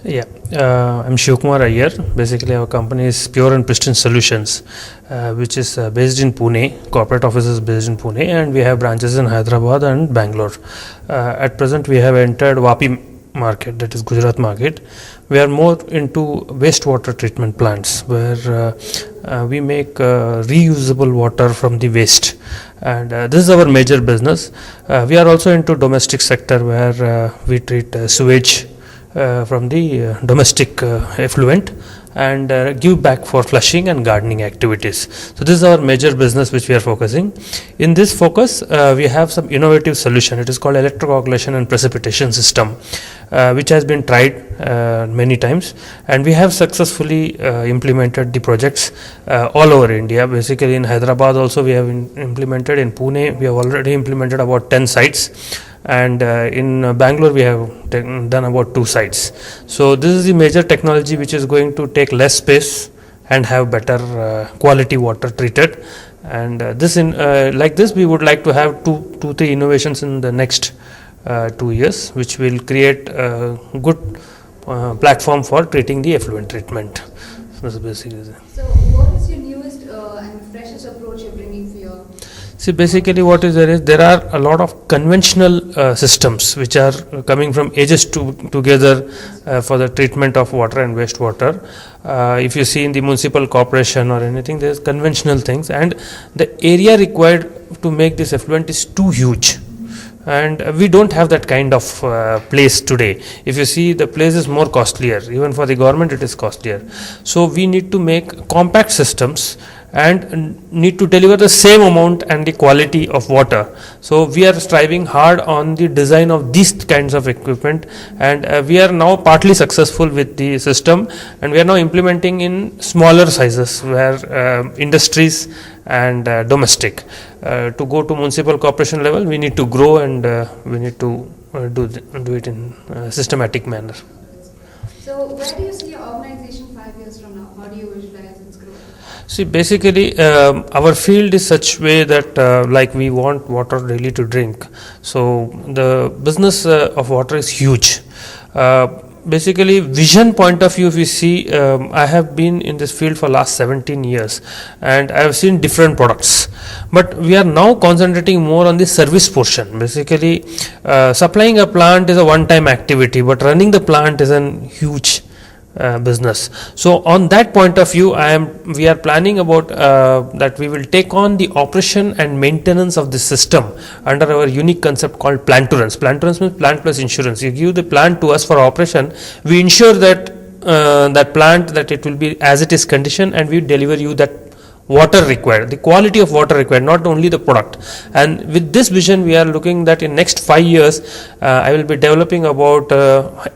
Yeah, I'm Shivkumar Iyer. Basically, our company is Pure and Pristine Solutions, which is based in Pune. Corporate office is based in Pune, and we have branches in Hyderabad and Bangalore. At present, we have entered Vapi market, that is Gujarat market. We are more into wastewater treatment plants, where we make reusable water from the waste, and this is our major business. We are also into domestic sector, where we treat sewage from the domestic effluent and give back for flushing and gardening activities. So this is our major business which we are focusing. In this focus, we have some innovative solution. It is called electrocoagulation and precipitation system, which has been tried many times, and we have successfully implemented the projects all over India. Basically in Hyderabad also we have implemented. In Pune we have already implemented about 10 sites, and in Bangalore we have done about 2 sites. So this is the major technology which is going to take less space and have better quality water treated. And this in like this we would like to have two three innovations in the next 2 years, which will create a good platform for treating the effluent treatment. So this is basically it. So what is your newest and freshest approach you're bringing for your? See, basically what is there are a lot of conventional systems which are coming from ages together for the treatment of water and wastewater. If you see in the municipal corporation or anything, there's conventional things, and the area required to make this effluent is too huge. And we don't have that kind of place today. If you see, the place is more costlier. Even for the government it is costlier. So we need to make compact systems and need to deliver the same amount and the quality of water. So we are striving hard on the design of these kinds of equipment, and we are now partly successful with the system, and we are now implementing in smaller sizes, where industries and domestic. To go to municipal corporation level, we need to grow, and we need to do it in a systematic manner. So where do you see your organization 5 years from now? How do you visualize its growth? See, basically our field is such way that like we want water daily to drink. So the business of water is huge. Basically, vision point of view, if you see, I have been in this field for last 17 years, and I have seen different products, but we are now concentrating more on the service portion. Basically, supplying a plant is a one-time activity, but running the plant is a huge business. So on that point of view, we are planning about that we will take on the operation and maintenance of the system under our unique concept called plant to runs. Plant to runs means plant plus insurance. You give the plant to us for operation, we ensure that that plant, that it will be as it is condition, and we deliver you that water required, the quality of water required, not only the product. And with this vision, we are looking that in next 5 years, I will be developing about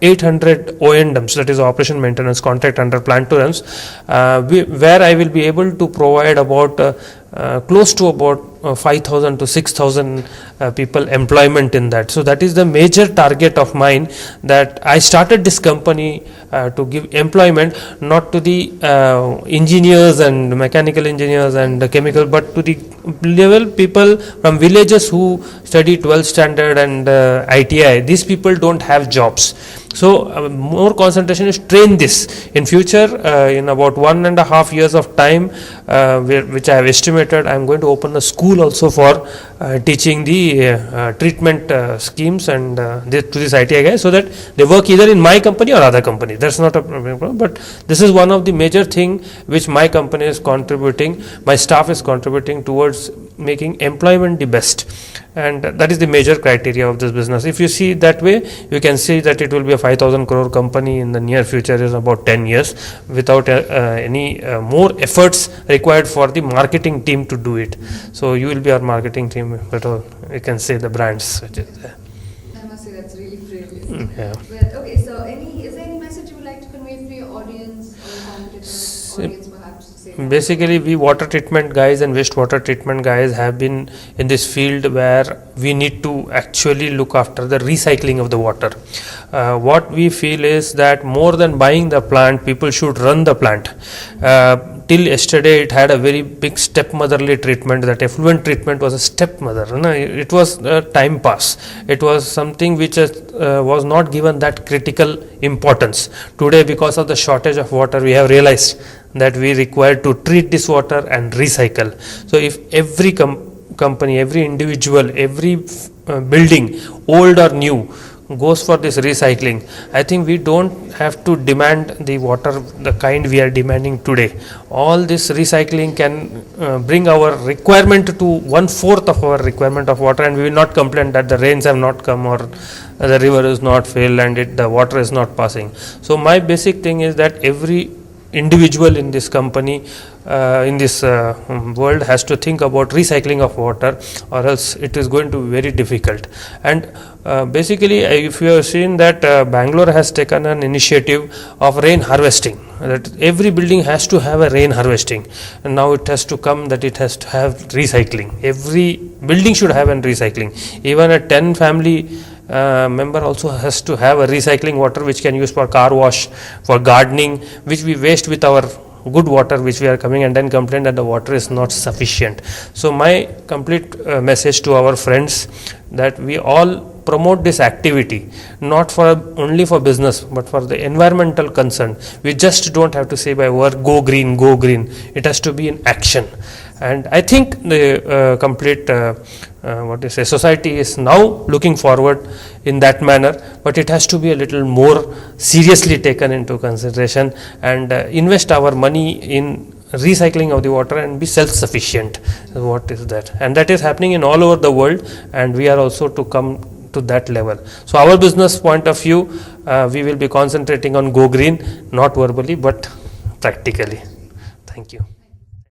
800 O&Ms, that is operation maintenance contract under plant to runs, where I will be able to provide about close to about 5,000 to 6,000 people employment in that. So that is the major target of mine, that I started this company to give employment not to the engineers and mechanical engineers and the chemical, but to the level people from villages who study 12th standard and ITI. These people don't have jobs. So more concentration is train this. In future, in about 1.5 years of time, which I have estimated, I am going to open a school also for teaching the treatment schemes and to this ITI guys, so that they work either in my company or other company. That's not a problem, but this is one of the major thing which my company is contributing, my staff is contributing towards making employment the best, and that is the major criteria of this business. If you see that way, you can see that it will be a 5,000 crore company in the near future, is about 10 years, without any more efforts required for the marketing team to do it. So you will be our marketing team, but you can say the brands which is there. I must say that's really brilliant. Yeah. Well, okay, so is there any message you would like to convey to your audience or competitors, audience perhaps? Basically, we water treatment guys and wastewater treatment guys have been in this field where we need to actually look after the recycling of the water. What we feel is that more than buying the plant, people should run the plant. till yesterday it had a very big stepmotherly treatment. That effluent treatment was a stepmother. It was a time pass. It was something which was not given that critical importance. Today, because of the shortage of water, we have realized that we require to treat this water and recycle. So if every company, every individual, every building, old or new, goes for this recycling, I think we don't have to demand the water the kind we are demanding today. All this recycling can bring our requirement to 1/4 of our requirement of water, and we will not complain that the rains have not come or the river is not filled and the water is not passing. So my basic thing is that every individual in this company, in this world, has to think about recycling of water, or else it is going to be very difficult. And basically, if you have seen that Bangalore has taken an initiative of rain harvesting, that every building has to have a rain harvesting, and now it has to come that it has to have recycling. Every building should have an recycling. Even a 10 family member also has to have a recycling water which can use for car wash, for gardening, which we waste with our good water which we are coming and then complain that the water is not sufficient. So my complete message to our friends, that we all promote this activity not for only for business but for the environmental concern. We just don't have to say by word go green, go green. It has to be in action. And I think the complete society is now looking forward in that manner, but it has to be a little more seriously taken into consideration, and invest our money in recycling of the water and be self-sufficient. What is that? And that is happening in all over the world, and we are also to come to that level. So our business point of view, we will be concentrating on go green, not verbally but practically. Thank you.